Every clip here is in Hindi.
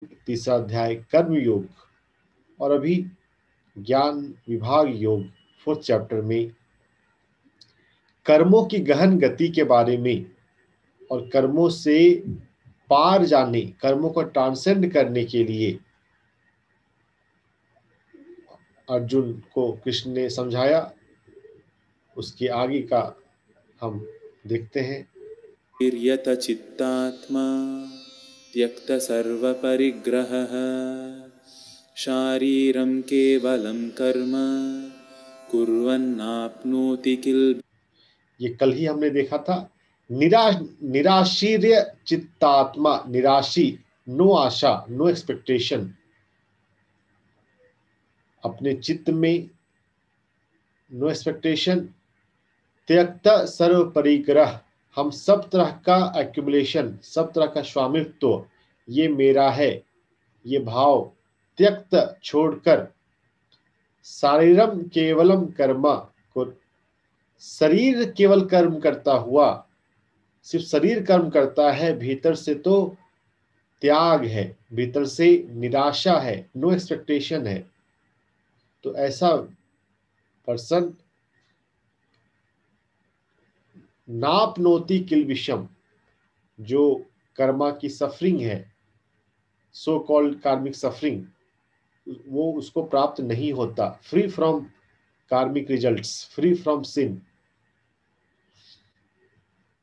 तीसरा अध्याय कर्म योग, और अभी ज्ञान विभाग योग 4th चैप्टर में कर्मों की गहन गति के बारे में और कर्मों से पार जाने, कर्मों को ट्रांसेंड करने के लिए अर्जुन को कृष्ण ने समझाया। उसके आगे का हम देखते हैं। यत चित्तात्मा त्यक्त सर्व परिग्रहः शारीरं केवलं कर्म कुर्वन्नाप्नोति किल। ये कल ही हमने देखा था। निराशीर्य चित्तात्मा, निराशी, नो आशा, नो एक्सपेक्टेशन, अपने चित्त में नो एक्सपेक्टेशन। त्यक्त सर्व परिग्रह, हम सब तरह का एक्यूमुलेशन, सब तरह का स्वामित्व, ये मेरा है, ये भाव त्यक्त छोड़कर, शारीरम केवलम कर्म, को शरीर केवल कर्म करता हुआ, सिर्फ शरीर कर्म करता है, भीतर से तो त्याग है, भीतर से निराशा है, नो एक्सपेक्टेशन है। तो ऐसा पर्सन नापनोति किल विषम, जो कर्मा की सफरिंग है, सो कॉल्ड कार्मिक सफरिंग, वो उसको प्राप्त नहीं होता। फ्री फ्रॉम कार्मिक रिजल्ट्स, फ्री फ्रॉम सिन।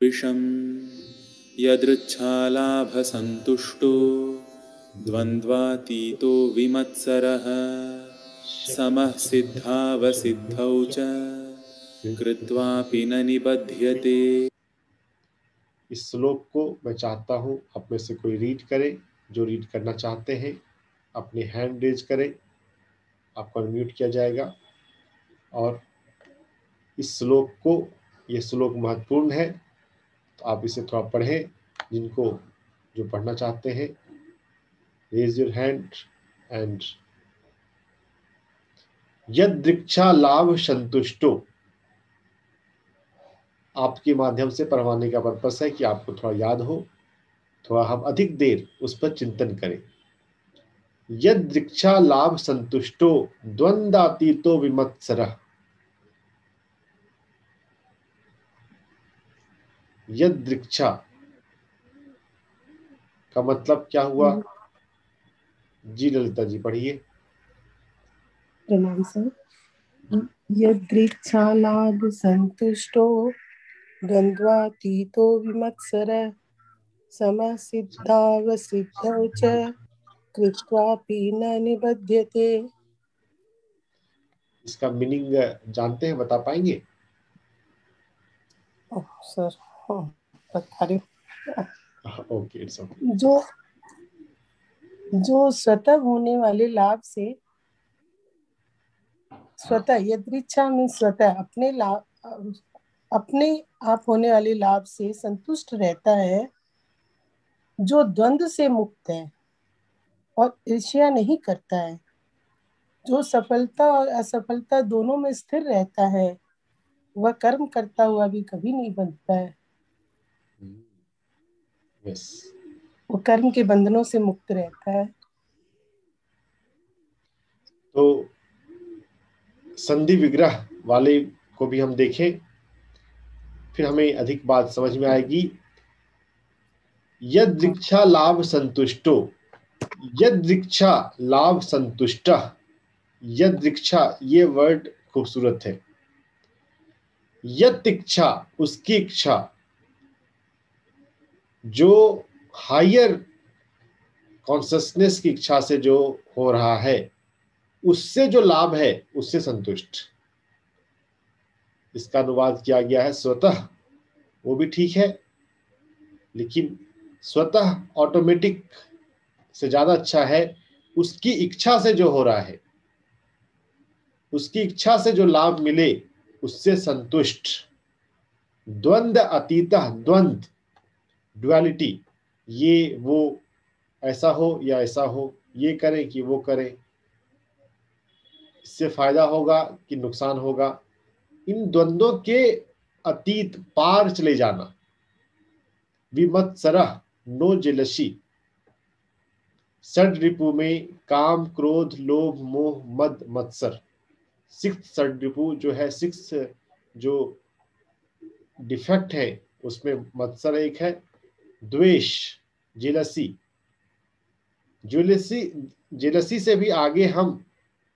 विषम यदृच्छालाभ संतुष्टो द्वन्द्वातीतो विमत्सरः समः सिद्धावसिद्धौ च कृत्वापि न निबध्यते। इस श्लोक को मैं चाहता हूं आप में से कोई रीड करे। जो रीड करना चाहते हैं अपने हैंड रेज करें, आपको अनम्यूट किया जाएगा। और इस श्लोक को, ये श्लोक महत्वपूर्ण है, तो आप इसे थोड़ा पढ़ें। जिनको जो पढ़ना चाहते हैं, रेज योर हैंड। एंड यद दृक्षा लाभ संतुष्टो, आपके माध्यम से पढ़वाने का पर्पस है कि आपको थोड़ा याद हो, थोड़ा हम अधिक देर उस पर चिंतन करें। यद दृक्षा लाभ संतुष्टो द्वंद्वातीतो विमत्सरः। यद दृक्षा का मतलब क्या हुआ? जी ललिता जी पढ़िए। प्रणाम सर। यदृच्छालाभ संतुष्टो द्वन्द्वातीतो विमत्सरः समः सिद्धावसिद्धौ च कृत्वापि न निबध्यते। इसका मीनिंग जानते हैं, बता पाएंगे? सर बता रही ओके, इट्स ओके। जो स्वतः होने वाले लाभ से, स्वतः यदृच्छा में स्वतः अपने लाभ, अपने आप होने वाले लाभ से संतुष्ट रहता है, जो द्वंद्व से मुक्त है और ईर्ष्या नहीं करता है, जो सफलता और असफलता दोनों में स्थिर रहता है, वह कर्म करता हुआ भी कभी नहीं बनता है। यस, वो कर्म के बंधनों से मुक्त रहता है। तो संधि विग्रह वाले को भी हम देखें, फिर हमें अधिक बात समझ में आएगी। यद दृक्षा लाभ संतुष्टो, यद दृक्षा लाभ संतुष्ट, यद दृक्षा, ये वर्ड खूबसूरत है। यद इच्छा, उसकी इच्छा, जो हायर कॉन्शसनेस की इच्छा से जो हो रहा है, उससे जो लाभ है उससे संतुष्ट। इसका अनुवाद किया गया है स्वतः, वो भी ठीक है, लेकिन स्वतः ऑटोमेटिक से ज्यादा अच्छा है उसकी इच्छा से जो हो रहा है, उसकी इच्छा से जो लाभ मिले उससे संतुष्ट। द्वंद्व अतीतः, द्वंद्व, ड्युअलिटी, ये वो, ऐसा हो या ऐसा हो, ये करें कि वो करें, इससे फायदा होगा कि नुकसान होगा, इन द्वंद्वों के अतीत, पार चले जाना। विमत्सरः, नो जेलसी, षड रिपु में काम, क्रोध, लोभ, मोह, मद, मत्सर। सिक्स षड रिपु जो है, सिक्स जो डिफेक्ट है उसमें मत्सर एक है। द्वेष, जेलसी, जेलसी, जेलसी से भी आगे हम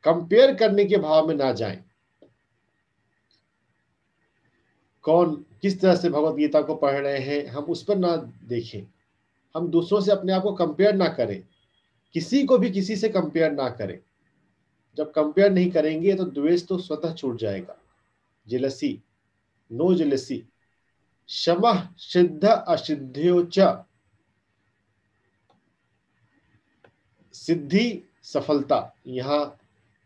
कंपेयर करने के भाव में ना जाएं। कौन किस तरह से भगवत गीता को पढ़ रहे हैं हम उस पर ना देखें। हम दूसरों से अपने आप को कंपेयर ना करें, किसी को भी किसी से कंपेयर ना करें। जब कंपेयर नहीं करेंगे तो द्वेष तो स्वतः छूट जाएगा। Jealousy, no jealousy. शमः सिद्ध असिद्ध्यो च, सिद्धि सफलता। यहाँ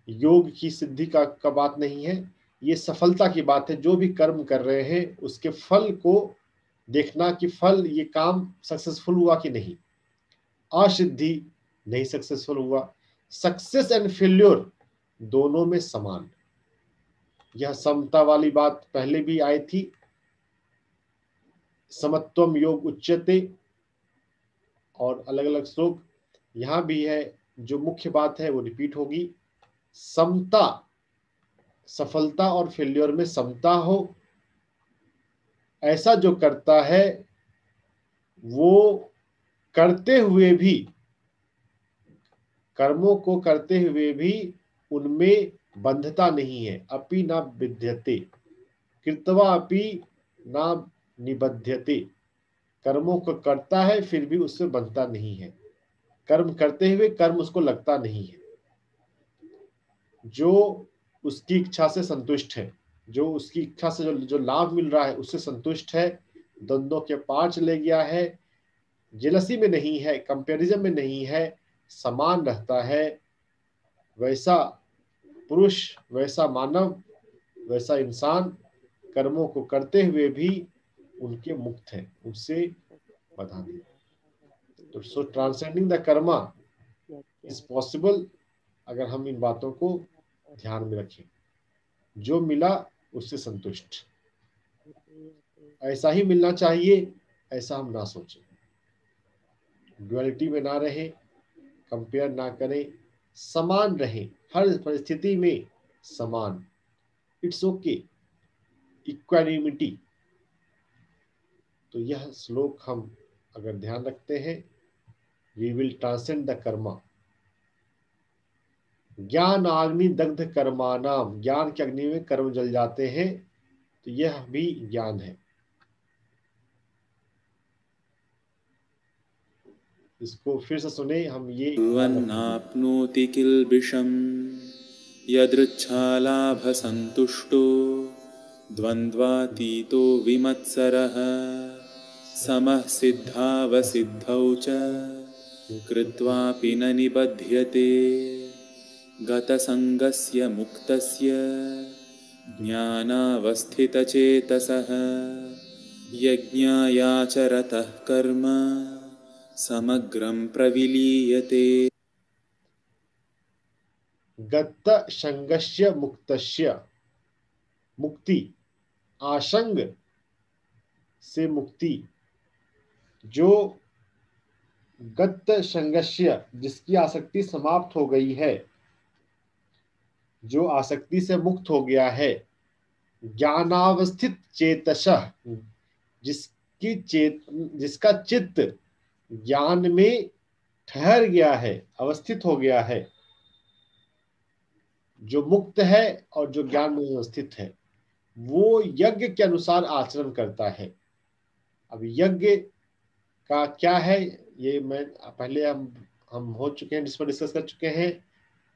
योग की सिद्धि का बात नहीं है, ये सफलता की बात है। जो भी कर्म कर रहे हैं उसके फल को देखना कि फल, ये काम सक्सेसफुल हुआ कि नहीं। असिद्धि, नहीं सक्सेसफुल हुआ। सक्सेस एंड फेल्योर दोनों में समान। यह समता वाली बात पहले भी आई थी। समत्वम योग उच्यते, और अलग अलग श्लोक यहां भी है। जो मुख्य बात है वो रिपीट होगी। समता, सफलता और फेल्योर में समता हो, ऐसा जो करता है वो करते हुए भी, कर्मों को करते हुए भी उनमें बंधता नहीं है। अपि न विद्यते, कृत्वा अपि न निबध्यते। कर्मों को करता है फिर भी उससे बंधता नहीं है। कर्म करते हुए कर्म उसको लगता नहीं है। जो उसकी इच्छा से संतुष्ट है, जो उसकी इच्छा से जो लाभ मिल रहा है उससे संतुष्ट है, द्वंद्वों के पार चले गया है, जेलसी में नहीं है, कंपैरिजन में नहीं है, समान रहता है, वैसा पुरुष, वैसा मानव, वैसा इंसान कर्मों को करते हुए भी उनके मुक्त है, उससे बाधा नहीं। तो so transcending the karma is possible अगर हम इन बातों को ध्यान में रखें। जो मिला उससे संतुष्ट, ऐसा ही मिलना चाहिए, ऐसा हम ना सोचें। ड्युअलिटी में ना रहे, कंपेयर ना करें, समान रहे, हर परिस्थिति में समान। It's okay, equanimity. तो यह श्लोक हम अगर ध्यान रखते हैं, we will transcend the karma. ज्ञान अग्नि दग्ध कर्मानाम, ज्ञान की अग्नि में कर्म जल जाते हैं, तो यह भी ज्ञान है। इसको फिर से सुने हम। ये कुर्वन्नाप्नोति किल्बिषम् यदृच्छालाभसन्तुष्टो द्वन्द्वातीतो विमत्सरः समः सिद्धावसिद्धौ च कृत्वापि न निबध्यते गतसङ्गस्य मुक्तस्य ज्ञानावस्थितचेतसः यज्ञायाचरतः कर्म समग्रं प्रविलीयते। गत संगस्य मुक्तस्य, मुक्ति, आसंग से मुक्ति। जो गत संगस्य, जिसकी आसक्ति समाप्त हो गई है, जो आसक्ति से मुक्त हो गया है, ज्ञानावस्थित चेतसः, जिसका चित्त ज्ञान में ठहर गया है, अवस्थित हो गया है, जो मुक्त है और जो ज्ञान में अवस्थित है, वो यज्ञ के अनुसार आचरण करता है। अब यज्ञ का क्या है, ये मैं पहले हम हो चुके हैं, जिस पर डिस्कस कर चुके हैं।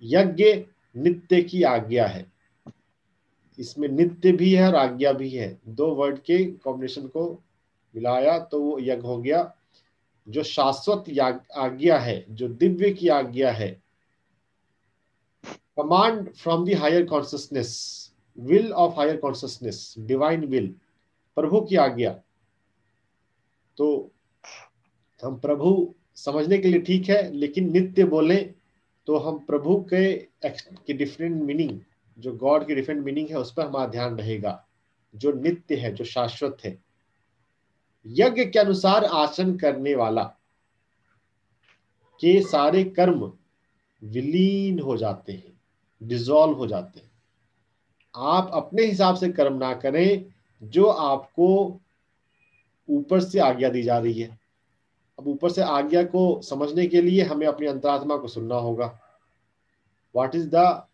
यज्ञ नित्य की आज्ञा है। इसमें नित्य भी है और आज्ञा भी है। दो वर्ड के कॉम्बिनेशन को मिलाया तो वो यज्ञ हो गया। जो शाश्वत आज्ञा है, जो दिव्य की आज्ञा है, command from the higher consciousness, will of higher consciousness, divine will, प्रभु की आज्ञा। तो हम प्रभु समझने के लिए ठीक है, लेकिन नित्य बोले तो हम प्रभु के डिफरेंट मीनिंग, जो गॉड की डिफरेंट मीनिंग है, उस पर हमारा ध्यान रहेगा। जो नित्य है, जो शाश्वत है, यज्ञ के अनुसार आचरण करने वाला, के सारे कर्म विलीन हो जाते हैं, डिसॉल्व हो जाते हैं। आप अपने हिसाब से कर्म ना करें, जो आपको ऊपर से आज्ञा दी जा रही है। अब ऊपर से आज्ञा को समझने के लिए हमें अपनी अंतरात्मा को सुनना होगा। What is the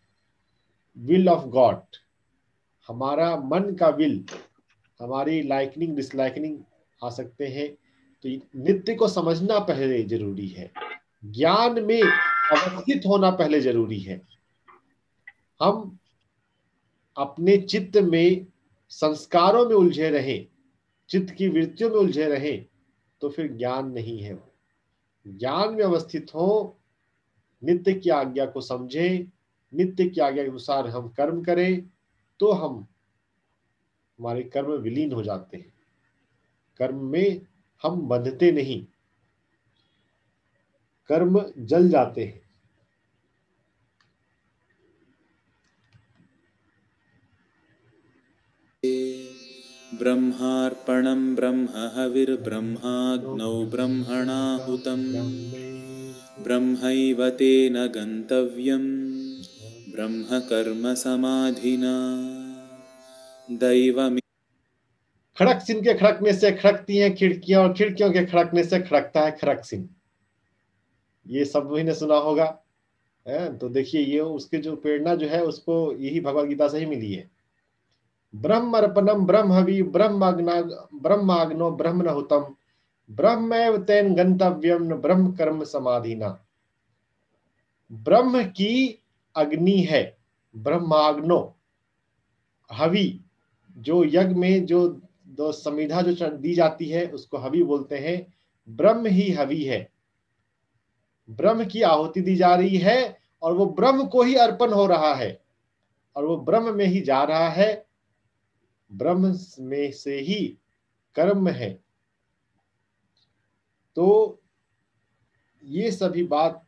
will of God? हमारा मन का विल, हमारी लाइकनिंग डिसलाइकनिंग आ सकते हैं। तो नित्य को समझना पहले जरूरी है, ज्ञान में अवस्थित होना पहले जरूरी है। हम अपने चित्त में संस्कारों में उलझे रहें, चित्त की वृत्तियों में उलझे रहें, तो फिर ज्ञान नहीं है। ज्ञान में अवस्थित हो, नित्य की आज्ञा को समझें, नित्य की आज्ञा के अनुसार हम कर्म करें, तो हमारे कर्म विलीन हो जाते हैं। कर्म में हम बंधते नहीं, कर्म जल जाते हैं। ब्रह्मार्पणं ब्रह्म हविर्ब्रह्माग्नौ ब्रह्मणाहुतं ब्रह्मैव तेन गन्तव्यं ब्रह्म कर्म समाधिना दैवमि। खड़क सिंह के खड़कने से खड़कती हैं खिड़कियां, और खिड़कियों के खड़कने से खड़कता है खड़क सिंह। ये सब ने सुना होगा है। तो देखिए, ये उसके जो प्रेरणा जो है उसको यही भगवद गीता से ही मिली है। ब्रह्म अर्पणम ब्रह्म हवि ब्रह्माग्नो ब्रह्मणहुतम ब्रह्मैव तेन गंतव्यम ब्रह्म कर्म समाधिना। ब्रह्म की अग्नि है, ब्रह्माग्नो, हवि जो यज्ञ में जो दो समिधा जो दी जाती है उसको हवि बोलते हैं। ब्रह्म ही हवि है, ब्रह्म की आहुति दी जा रही है, और वो ब्रह्म को ही अर्पण हो रहा है, और वो ब्रह्म में ही जा रहा है। ब्रह्म में से ही कर्म है। तो ये सभी बात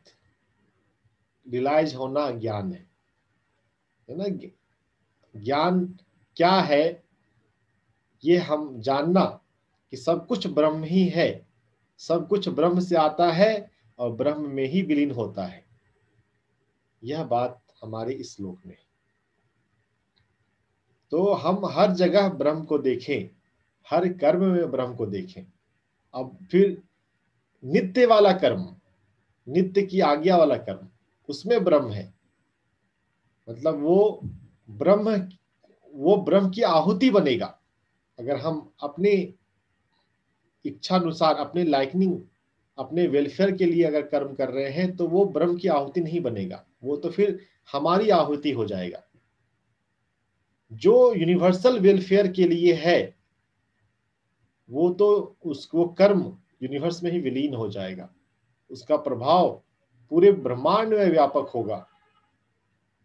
रियलाइज होना ज्ञान है ना। ज्ञान क्या है? ये हम जानना कि सब कुछ ब्रह्म ही है, सब कुछ ब्रह्म से आता है और ब्रह्म में ही विलीन होता है। यह बात हमारे इस श्लोक में। तो हम हर जगह ब्रह्म को देखें, हर कर्म में ब्रह्म को देखें। अब फिर नित्य वाला कर्म, नित्य की आज्ञा वाला कर्म, उसमें ब्रह्म है। मतलब वो ब्रह्म की आहुति बनेगा। अगर हम अपने इच्छानुसार, अपने लाइकनिंग, अपने वेलफेयर के लिए अगर कर्म कर रहे हैं, तो वो ब्रह्म की आहुति नहीं बनेगा, वो तो फिर हमारी आहुति हो जाएगा। जो यूनिवर्सल वेलफेयर के लिए है, वो तो उसको कर्म यूनिवर्स में ही विलीन हो जाएगा, उसका प्रभाव पूरे ब्रह्मांड में व्यापक होगा।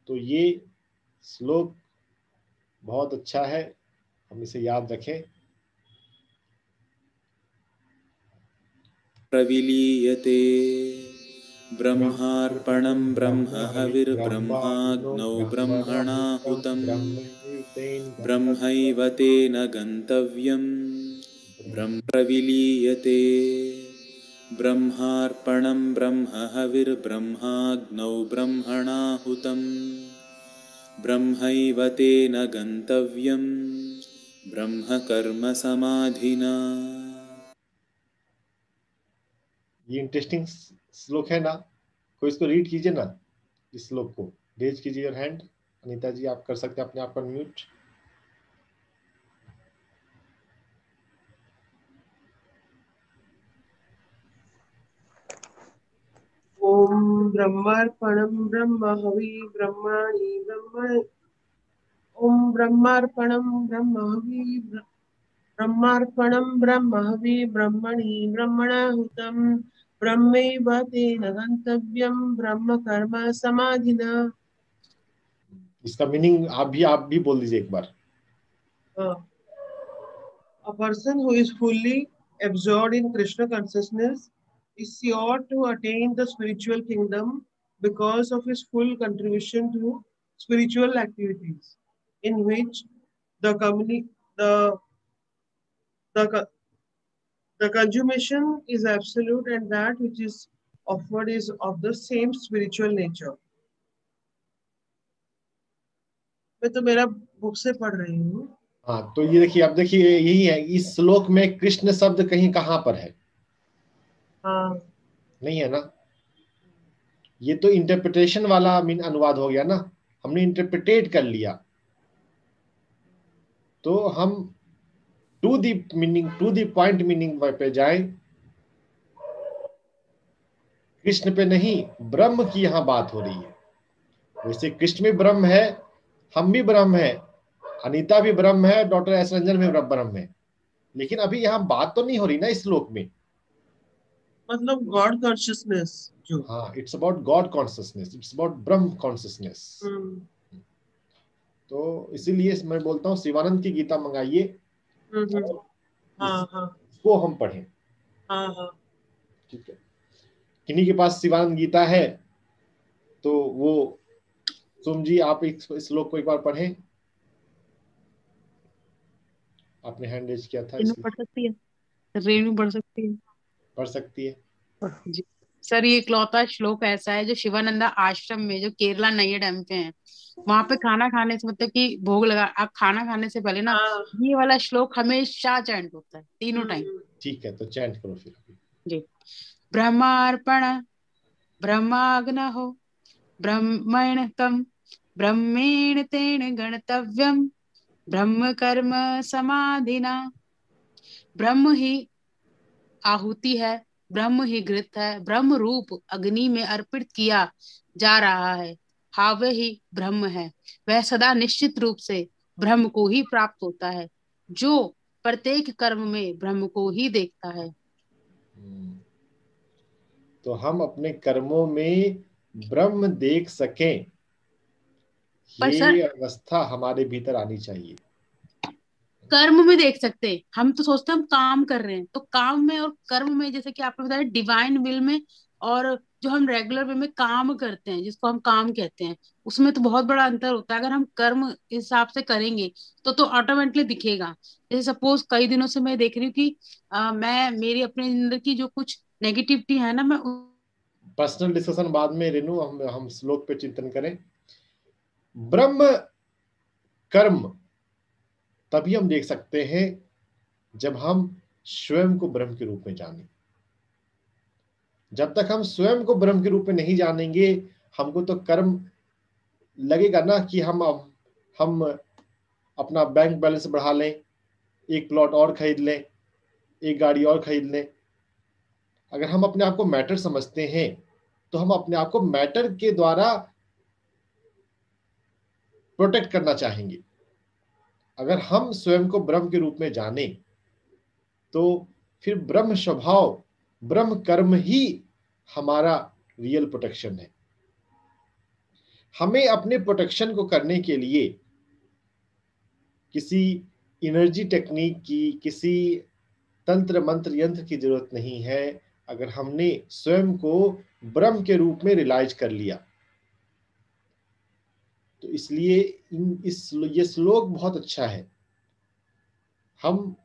तो ये श्लोक बहुत अच्छा है, हम इसे याद रखें। प्रविलीयते ब्रह्मार्पणं ब्रह्म हविर्ब्रह्माग्नौ ब्रह्मणाहुतं ब्रह्मैव तेन गन्तव्यं ब्रह्म प्रविलीयते ब्रह्मार्पणं ब्रह्म हविर्ब्रह्माग्नौ ब्रह्मणाहुतं ब्रह्मैव तेन गन्तव्यं ब्रह्म कर्म समाधिना। ये इंटरेस्टिंग श्लोक है ना, कोई इसको रीड कीजिए ना, इस श्लोक को रेज कीजिए योर हैंड। अनीता जी, आप कर सकते हैं अपने आप को म्यूट। ओम ब्रह्मार्पणम ब्रह्म हवि ब्रह्माणि ब्रह्म। ओम ब्रह्मार्पणम ब्रह्म हवि ब्रह्मार्पणम ब्रह्म हवि ब्रह्मणि ब्रह्मणाहुतं ब्रह्मैव तेन गन्तव्यं ब्रह्म कर्म समाधिना। इसका मीनिंग आप भी बोल दीजिए एक बार। A person who is fully absorbed in Krishna consciousness is sure to attain the spiritual kingdom because of his full contribution to spiritual activities, in which the the consummation is absolute, and that which is offered is of the same spiritual nature. मैं तो मेरा बुक से पढ़ रही हूँ। हाँ, तो ये देखिए, अब देखिए यही है, इस श्लोक में कृष्ण शब्द कहीं कहाँ पर है? हाँ, नहीं है ना। ये तो इंटरप्रिटेशन वाला अनुवाद हो गया ना, हमने इंटरप्रिटेट कर लिया। तो हम to the meaning, to the point meaning पे जाएं। कृष्ण पे नहीं, ब्रह्म की यहां बात हो रही है। वैसे कृष्ण भी ब्रह्म है, हम भी ब्रह्म है, अनीता भी ब्रह्म है, डॉक्टर एस रंजन भी ब्रह्म है, लेकिन अभी यहाँ बात तो नहीं हो रही ना इस श्लोक में। मतलब गॉड कॉन्शियसनेस जो। हाँ, it's about God consciousness, it's about Brahma consciousness. तो इसीलिए मैं बोलता हूँ शिवानंद की गीता मंगाइए और इसको हम पढ़ें। ठीक है, किन्हीं के पास शिवानंद गीता है तो वो सोम जी आप इस श्लोक को एक बार पढ़ें। आपने हैंड रेज किया था, रेनू पढ़ सकती है, रेनू पढ़ सकती है, पढ़ सकती है जी सर। ये इकलौता श्लोक ऐसा है जो शिवानंदा आश्रम में, जो केरला नैया डैम पे है, वहां पे खाना खाने से, मतलब कि भोग लगा, आप खाना खाने से पहले ना ये वाला श्लोक हमेशा चैंट होता है तीनों टाइम। ठीक है, तो चैंट करो फिर जी। ब्रह्मार्पण ब्रह्माग्नहो ब्रह्मण कम ब्रह्मेण तेन गणतव्यम ब्रह्म कर्म समाधिना। ब्रह्म ही आहुति है, ब्रह्म ही घृत है, ब्रह्म रूप अग्नि में अर्पित किया जा रहा है, हाँ वह ही ब्रह्म है। वह सदा निश्चित रूप से ब्रह्म को ही प्राप्त होता है, जो प्रत्येक कर्म में ब्रह्म को ही देखता है। तो हम अपने कर्मों में ब्रह्म देख सकें, ये अवस्था हमारे भीतर आनी चाहिए। कर्म में देख सकते हैं, हम तो सोचते हैं हम काम कर रहे हैं, तो काम में और कर्म में, जैसे कि आपने बताया डिवाइन विल में और जो हम रेगुलर वे में काम करते हैं जिसको हम काम कहते हैं, उसमें तो बहुत बड़ा अंतर होता है। अगर हम कर्म हिसाब से करेंगे तो ऑटोमेटिकली दिखेगा। जैसे सपोज कई दिनों से मैं देख रही हूँ कि मैं मेरी अपने अंदर की जो कुछ नेगेटिविटी है ना, मैं पर्सनल डिस्कशन बाद में रेनू, हम श्लोक पे चिंतन करें। ब्रह्म कर्म तभी हम देख सकते हैं जब हम स्वयं को ब्रह्म के रूप में जानें। जब तक हम स्वयं को ब्रह्म के रूप में नहीं जानेंगे, हमको तो कर्म लगेगा ना कि हम अपना बैंक बैलेंस बढ़ा लें, एक प्लॉट और खरीद लें, एक गाड़ी और खरीद लें। अगर हम अपने आप को मैटर समझते हैं तो हम अपने आप को मैटर के द्वारा प्रोटेक्ट करना चाहेंगे। अगर हम स्वयं को ब्रह्म के रूप में जाने तो फिर ब्रह्म स्वभाव, ब्रह्म कर्म ही हमारा रियल प्रोटेक्शन है। हमें अपने प्रोटेक्शन को करने के लिए किसी एनर्जी टेक्निक की, किसी तंत्र मंत्र यंत्र की जरूरत नहीं है। अगर हमने स्वयं को ब्रह्म के रूप में रियलाइज कर लिया तो इसलिए ये श्लोक बहुत अच्छा है। हम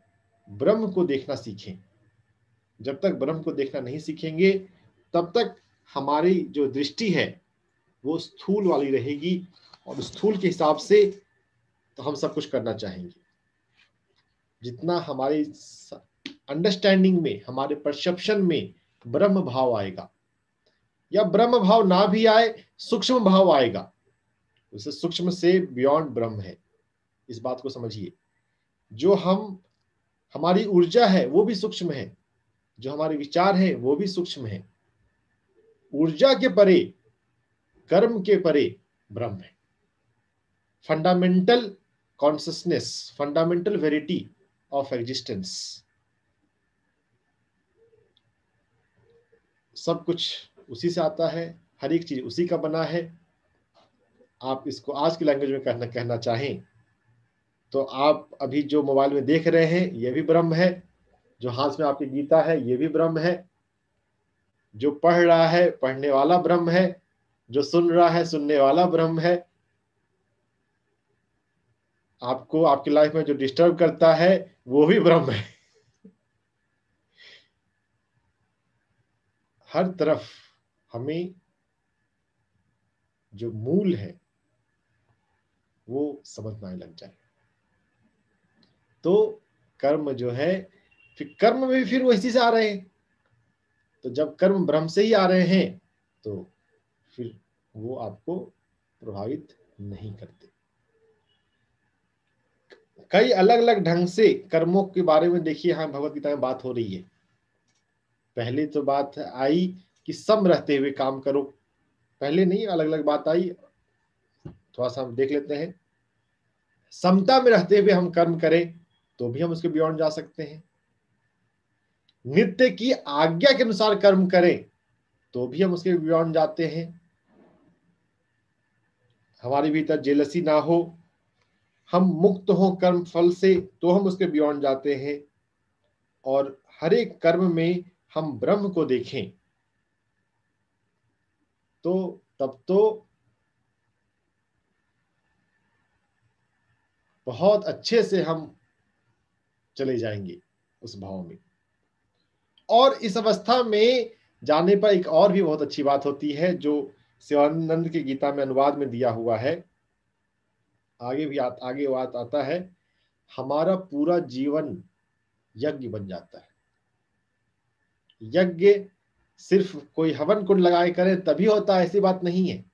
ब्रह्म को देखना सीखें। जब तक ब्रह्म को देखना नहीं सीखेंगे तब तक हमारी जो दृष्टि है वो स्थूल वाली रहेगी, और स्थूल के हिसाब से तो हम सब कुछ करना चाहेंगे। जितना हमारी अंडरस्टैंडिंग में, हमारे परसेप्शन में ब्रह्म भाव आएगा, या ब्रह्म भाव ना भी आए, सूक्ष्म भाव आएगा, उसे सूक्ष्म से बियॉन्ड ब्रह्म है। इस बात को समझिए। जो हमारी ऊर्जा है वो भी सूक्ष्म है, जो हमारे विचार है वो भी सूक्ष्म है। ऊर्जा के परे, कर्म के परे ब्रह्म है। Fundamental consciousness, fundamental verity of existence, सब कुछ उसी से आता है, हर एक चीज उसी का बना है। आप इसको आज की लैंग्वेज में कहना चाहें तो आप अभी जो मोबाइल में देख रहे हैं ये भी ब्रह्म है, जो हाथ में आपकी गीता है ये भी ब्रह्म है, जो पढ़ रहा है पढ़ने वाला ब्रह्म है, जो सुन रहा है सुनने वाला ब्रह्म है। आपको आपकी लाइफ में जो डिस्टर्ब करता है वो भी ब्रह्म है। हर तरफ हमें जो मूल है वो समझ में आने लग जाए। तो कर्म जो है, फिर कर्म में भी फिर वैसी से आ रहे हैं, तो जब कर्म ब्रह्म से ही आ रहे हैं तो फिर वो आपको प्रभावित नहीं करते। कई अलग अलग ढंग से कर्मों के बारे में देखिए, यहाँ भगवत गीता में बात हो रही है। पहले तो बात आई कि सम रहते हुए काम करो, पहले नहीं, अलग अलग बात आई, थोड़ा सा हम देख लेते हैं। समता में रहते हुए हम कर्म करें तो भी हम उसके बियॉन्ड जा सकते हैं। नित्य की आज्ञा के अनुसार कर्म करें तो भी हम उसके बियॉन्ड जाते हैं। हमारे भीतर जेलसी ना हो, हम मुक्त हो कर्म फल से, तो हम उसके बियॉन्ड जाते हैं। और हर एक कर्म में हम ब्रह्म को देखें तो तब तो बहुत अच्छे से हम चले जाएंगे उस भाव में। और इस अवस्था में जाने पर एक और भी बहुत अच्छी बात होती है जो शिवानंद की गीता में अनुवाद में दिया हुआ है। आगे बात आता है, हमारा पूरा जीवन यज्ञ बन जाता है। यज्ञ सिर्फ कोई हवन कुंड लगाए करे तभी होता है, ऐसी बात नहीं है।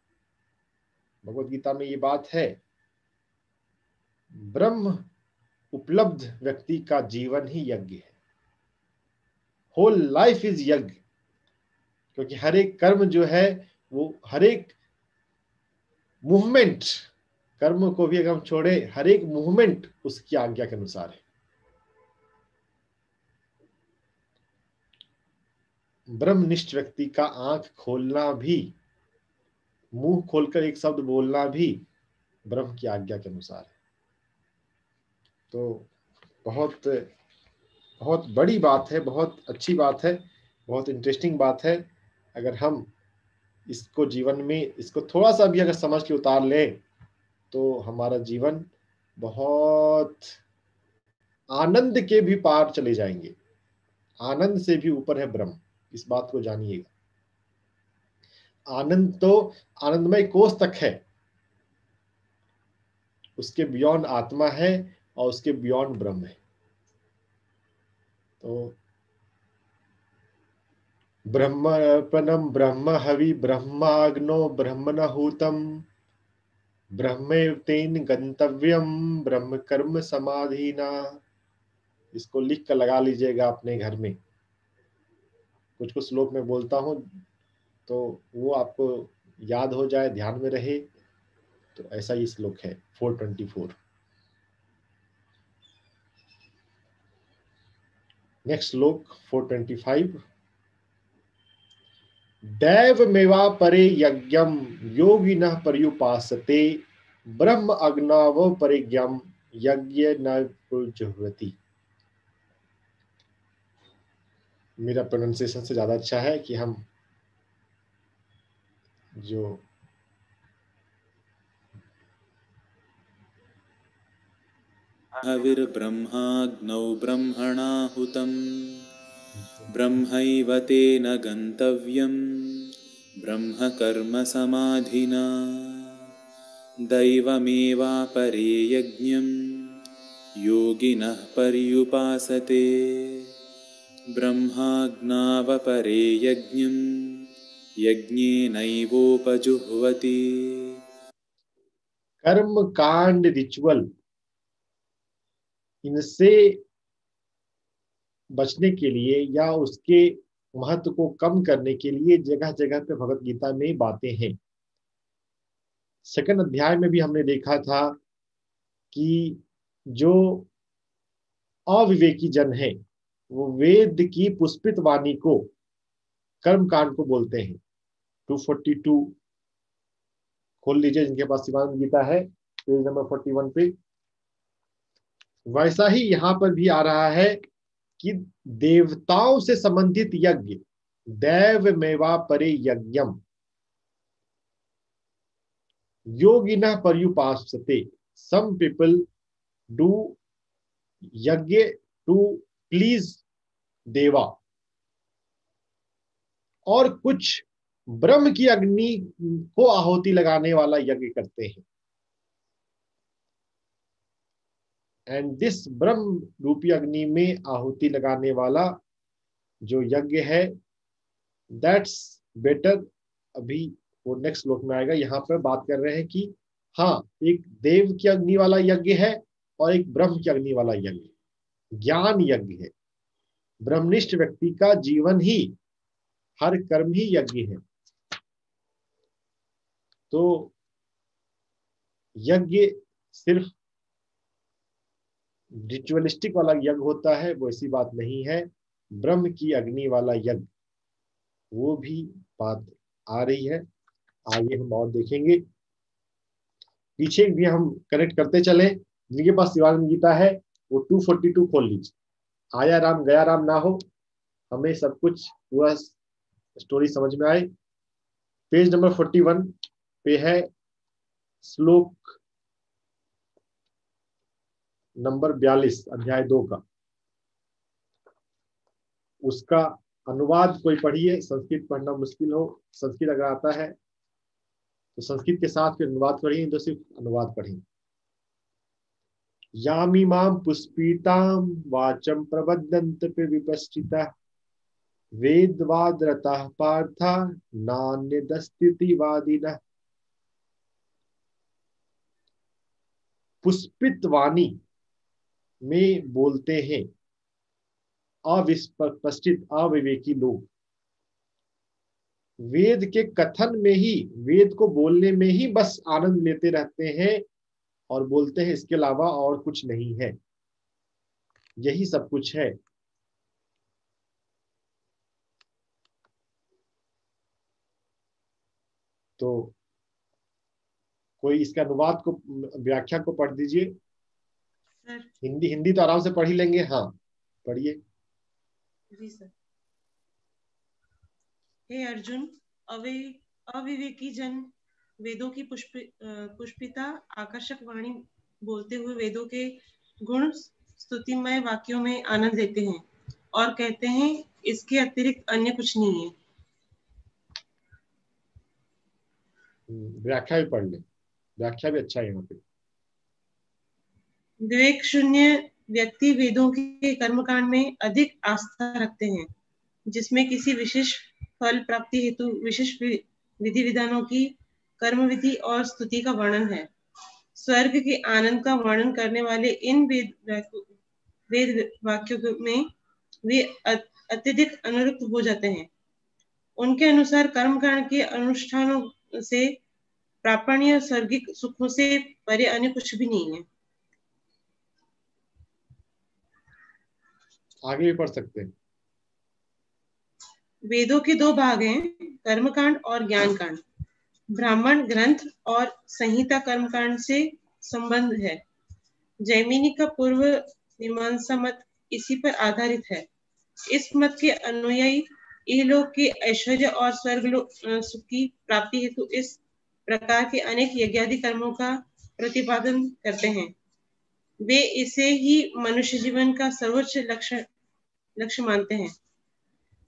भगवत गीता में ये बात है, ब्रह्म उपलब्ध व्यक्ति का जीवन ही यज्ञ है। होल लाइफ इज यज्ञ, क्योंकि हर एक कर्म जो है वो हर एक मूवमेंट, कर्म को भी अगर हम छोड़े, हर एक मूवमेंट उसकी आज्ञा के अनुसार है। ब्रह्मनिष्ठ व्यक्ति का आंख खोलना भी, मुंह खोलकर एक शब्द बोलना भी ब्रह्म की आज्ञा के अनुसार है। तो बहुत बहुत बड़ी बात है, बहुत अच्छी बात है, बहुत इंटरेस्टिंग बात है। अगर हम इसको जीवन में, इसको थोड़ा सा भी अगर समझ के उतार लें तो हमारा जीवन बहुत आनंद के भी पार चले जाएंगे। आनंद से भी ऊपर है ब्रह्म, इस बात को जानिएगा। आनंद तो आनंदमय कोष तक है, उसके बियॉन्ड आत्मा है और उसके बियॉन्ड ब्रह्म है। तो ब्रह्मर्पणम ब्रह्म हवि ब्रह्माग्नो ब्रह्मणहूतम ब्रह्मेव तेन गंतव्यम ब्रह्म कर्म समाधिना। इसको लिख कर लगा लीजिएगा अपने घर में। कुछ कुछ श्लोक में बोलता हूं तो वो आपको याद हो जाए, ध्यान में रहे, तो ऐसा ही श्लोक है 424। नेक्स्ट श्लोक 425। दैव मेवा परे यज्ञम योगिनः पर्युपासते ब्रह्म अग्नव परिज्ञम यज्ञ न प्रजुह्वति। मेरा प्रोनाउंसिएशन से ज्यादा अच्छा है कि हम जो हविर्ब्रह्माग्नौ ब्रह्मणाहुतं ब्रह्मैव तेन गन्तव्यं ब्रह्म कर्म समाधिना दैवमेवापरे यज्ञं योगिनः पर्युपासते ब्रह्माग्नावपरे यज्ञं यज्ञेनैवोपजुह्वति। कर्म कांड रिचुअल, इनसे बचने के लिए या उसके महत्व को कम करने के लिए जगह जगह पे भगवत गीता में बातें हैं। सेकंड अध्याय में भी हमने देखा था कि जो अविवेकी जन है वो वेद की पुष्पित वाणी को, कर्म कांड को बोलते हैं। 242 खोल लीजिए जिनके पास शिवानंद गीता है, पेज नंबर 41 पे। वैसा ही यहां पर भी आ रहा है कि देवताओं से संबंधित यज्ञ, दैव मेवा परे यज्ञम योगिनः पर्युपासते। सम पीपल डू यज्ञ टू प्लीज देवा, और कुछ ब्रह्म की अग्नि को आहुति लगाने वाला यज्ञ करते हैं। एंड दिस ब्रह्म रूपी अग्नि में आहुति लगाने वाला जो यज्ञ है, दैट्स बेटर। अभी वो नेक्स्ट श्लोक में आएगा। यहाँ पर बात कर रहे हैं कि हाँ, एक देव की अग्नि वाला यज्ञ है और एक ब्रह्म की अग्नि वाला यज्ञ, ज्ञान यज्ञ है। ब्रह्मनिष्ठ व्यक्ति का जीवन ही, हर कर्म ही यज्ञ है। तो यज्ञ सिर्फ रिचुअलिस्टिक वाला यज्ञ होता है, वो ऐसी बात नहीं है। ब्रह्म की अग्नि वाला यज्ञ, वो भी बात आ रही है। आगे हम और देखेंगे, पीछे भी हम कनेक्ट करते चले। जिनके पास शिवानंद गीता है वो 242 खोल लीजिए। आया राम गया राम ना हो, हमें सब कुछ पूरा स्टोरी समझ में आए। पेज नंबर 41 पे है श्लोक नंबर 42 अध्याय 2 का। उसका अनुवाद कोई पढ़िए। संस्कृत पढ़ना मुश्किल हो, संस्कृत अगर आता है तो संस्कृत के साथ फिर अनुवाद पढ़िए, तो सिर्फ अनुवाद पढ़ें। यामिमां पुष्पितां वाचम प्रबद्धन्त विपश्चिता वेदवादरतः पार्था नान्यदस्तिवादिनः। पुष्पित वाणी में बोलते हैं अविस्पष्टित अविवेकी लोग। वेद के कथन में ही, वेद को बोलने में ही बस आनंद लेते रहते हैं और बोलते हैं इसके अलावा और कुछ नहीं है, यही सब कुछ है। तो कोई इसके अनुवाद को, व्याख्या को पढ़ दीजिए। सर हिंदी तो आराम से पढ़ ही लेंगे। हाँ पढ़िए। जी सर। हे अर्जुन, अविवेकी जन वेदों की पुष्पिता आकर्षक वाणी बोलते हुए वेदों के गुण स्तुतिमय वाक्यों में आनंद लेते हैं और कहते हैं इसके अतिरिक्त अन्य कुछ नहीं है। व्याख्या भी पढ़ ले, व्याख्या भी अच्छा है यहाँ पे। विवेक शून्य व्यक्ति वेदों के कर्मकांड में अधिक आस्था रखते हैं, जिसमें किसी विशेष फल प्राप्ति हेतु विशेष विधि विधानों की कर्म विधि और स्तुति का वर्णन है। स्वर्ग के आनंद का वर्णन करने वाले इन वेद वाक्यों में वे अत्यधिक अनुरक्त हो जाते हैं। उनके अनुसार कर्मकांड के अनुष्ठानों से प्रापणीय स्वर्गिक सुखों से परे अन्य कुछ भी नहीं है। आगे भी पढ़ सकते हैं। वेदों के दो भाग हैं, कर्मकांड और ज्ञान कांड। ब्राह्मण ग्रंथ और संहिता कर्मकांड से संबंध है। जैमिनी का पूर्व मीमांसा मत इसी पर आधारित है। इस मत के अनुयायी इहलोक के ऐश्वर्य और स्वर्ग सुख की प्राप्ति हेतु इस प्रकार के अनेक यज्ञादि कर्मों का प्रतिपादन करते हैं। वे इसे ही मनुष्य जीवन का सर्वोच्च लक्ष्य मानते हैं।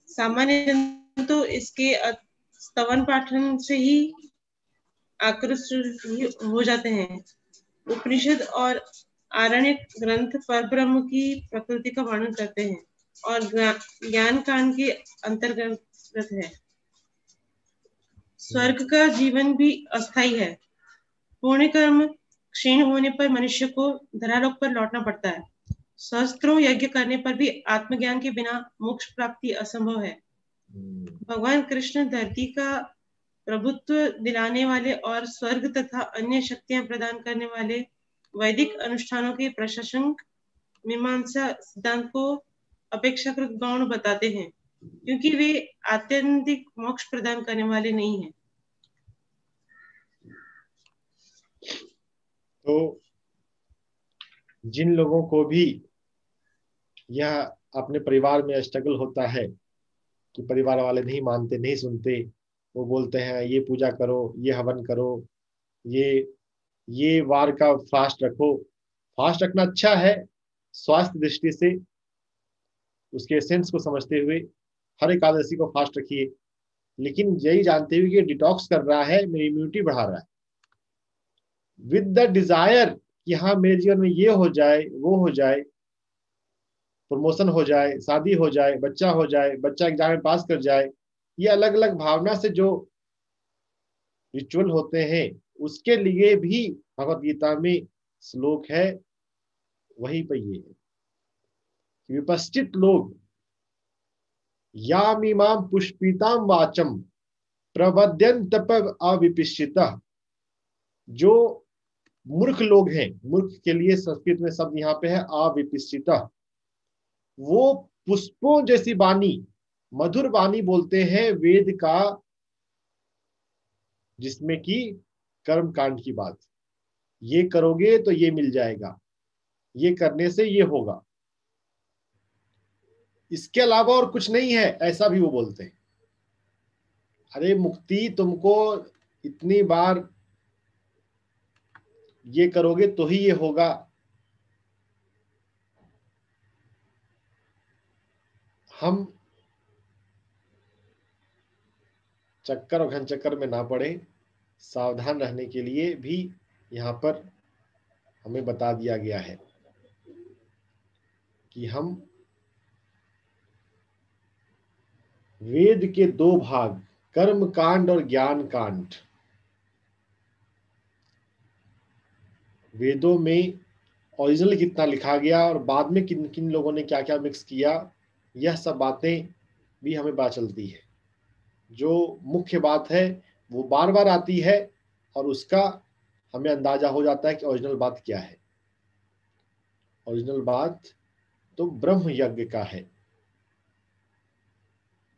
सामान्य जन तो इसके स्तवन पाठन से ही आकृष्ट हो जाते हैं। उपनिषद और आरण्यक ग्रंथ पर ब्रह्म की प्रकृति का वर्णन करते हैं और ज्ञान कांड के अंतर्गत है। स्वर्ग का जीवन भी अस्थायी है। पुण्य कर्म क्षीण होने पर मनुष्य को धरालोक पर लौटना पड़ता है। सहस्त्रों यज्ञ करने पर भी आत्मज्ञान के बिना मोक्ष प्राप्ति असंभव है। भगवान कृष्ण धरती का प्रभुत्व दिलाने वाले और स्वर्ग तथा अन्य शक्तियां प्रदान करने वाले वैदिक अनुष्ठानों के प्रशंसक मीमांसा सिद्धांत को अपेक्षाकृत गौण बताते हैं, क्योंकि वे आत्यंतिक मोक्ष प्रदान करने वाले नहीं हैं। तो जिन लोगों को भी यह अपने परिवार में स्ट्रगल होता है कि परिवार वाले नहीं मानते, नहीं सुनते, वो बोलते हैं ये पूजा करो, ये हवन करो, ये वार का फास्ट रखो। फास्ट रखना अच्छा है स्वास्थ्य दृष्टि से, उसके एसेंस को समझते हुए हर एकादशी को फास्ट रखिए। लेकिन यही जानते हुए कि डिटॉक्स कर रहा है, मेरी इम्यूनिटी बढ़ा रहा है, विद द डिजायर कि हाँ मेरे जीवन में ये हो जाए, वो हो जाए, प्रमोशन हो जाए, शादी हो जाए, बच्चा एग्जाम में पास कर जाए, ये अलग अलग भावना से जो रिचुअल होते हैं, उसके लिए भी भगवत गीता में श्लोक है, वहीं पर ये है कि विपश्चित लोग यामिमाम पुष्पिताम वाचम प्रवद्यंत अविपिश्चितः, जो मूर्ख लोग हैं, मूर्ख के लिए संस्कृत में शब्द यहाँ पे है अविपिश्चितः, वो पुष्पों जैसी वाणी, मधुर वाणी बोलते हैं वेद का, जिसमें कि कर्म कांड की बात, ये करोगे तो ये मिल जाएगा, ये करने से ये होगा, इसके अलावा और कुछ नहीं है, ऐसा भी वो बोलते हैं। अरे मुक्ति तुमको इतनी बार ये करोगे तो ही ये होगा, हम चक्कर और घन चक्कर में ना पड़े, सावधान रहने के लिए भी यहाँ पर हमें बता दिया गया है कि हम वेद के दो भाग, कर्म कांड और ज्ञान कांड, वेदों में ओरिजिनल कितना लिखा गया और बाद में किन किन लोगों ने क्या क्या मिक्स किया, यह सब बातें भी हमें पता चलती है। जो मुख्य बात है वो बार बार आती है और उसका हमें अंदाजा हो जाता है कि ओरिजिनल बात क्या है। ओरिजिनल बात तो ब्रह्म यज्ञ का है,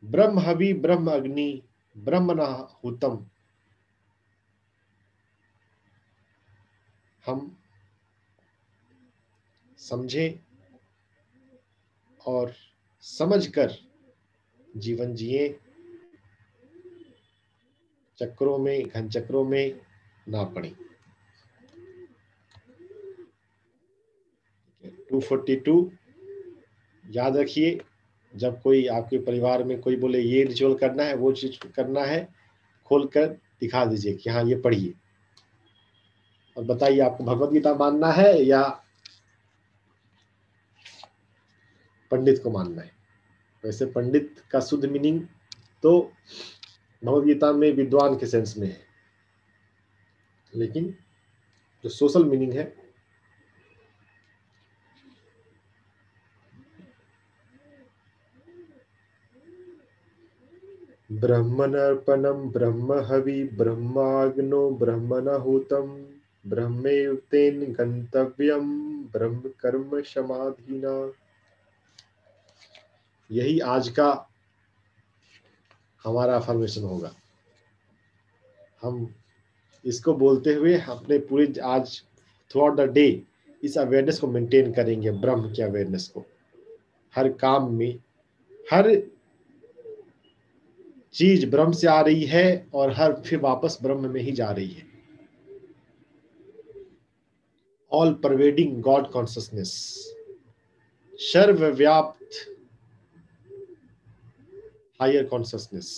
ब्रह्म हवि ब्रह्म अग्नि ब्रह्मणाहुतम। हम समझें और समझकर जीवन जिए, चक्रों में घन चक्रों में ना पड़े। 242 याद रखिए, जब कोई आपके परिवार में कोई बोले ये रिचुअल करना है, वो चीज करना है, खोलकर दिखा दीजिए कि हाँ ये पढ़िए और बताइए आपको भगवत गीता मानना है या पंडित को मानना है। वैसे पंडित का शुद्ध मीनिंग तो भगवत गीता में विद्वान के सेंस में है, लेकिन जो सोशल मीनिंग है ब्रह्मणर्पणम ब्रह्म हवि ब्रह्माग्नो ब्रह्मणाहुतम ब्रह्मेवतेन गंतव्यम ब्रह्म कर्म समाधिना। यही आज का हमारा अफर्मेशन होगा। हम इसको बोलते हुए अपने पूरे आज थ्रू आउट द डे इस अवेयरनेस को मेंटेन करेंगे, ब्रह्म की अवेयरनेस को। हर काम में हर चीज ब्रह्म से आ रही है और हर फिर वापस ब्रह्म में ही जा रही है। ऑल परवेडिंग गॉड कॉन्शियसनेस, सर्वव्याप्त higher consciousness,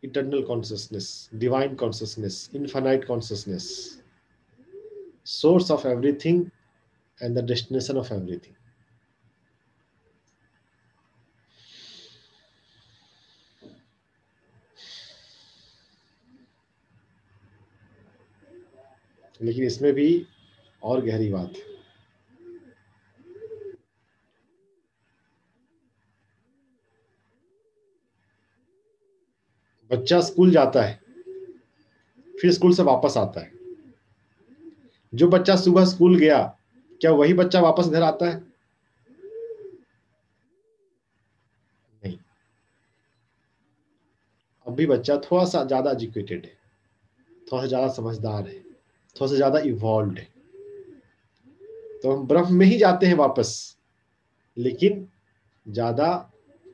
eternal consciousness, divine consciousness, infinite consciousness, source of everything and the destination of everything. लेकिन इसमें भी और गहरी बात है। बच्चा स्कूल जाता है, फिर स्कूल से वापस आता है। जो बच्चा सुबह स्कूल गया, क्या वही बच्चा वापस घर आता है? नहीं। अब भी बच्चा थोड़ा सा ज्यादा एजुकेटेड है, थोड़ा सा ज्यादा समझदार है, थोड़ा सा ज्यादा इवॉल्व्ड है, तो हम ब्रह्म में ही जाते हैं वापस, लेकिन ज्यादा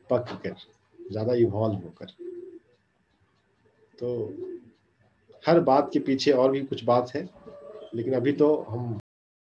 पक कर, ज्यादा इवॉल्व होकर। तो हर बात के पीछे और भी कुछ बात है, लेकिन अभी तो हम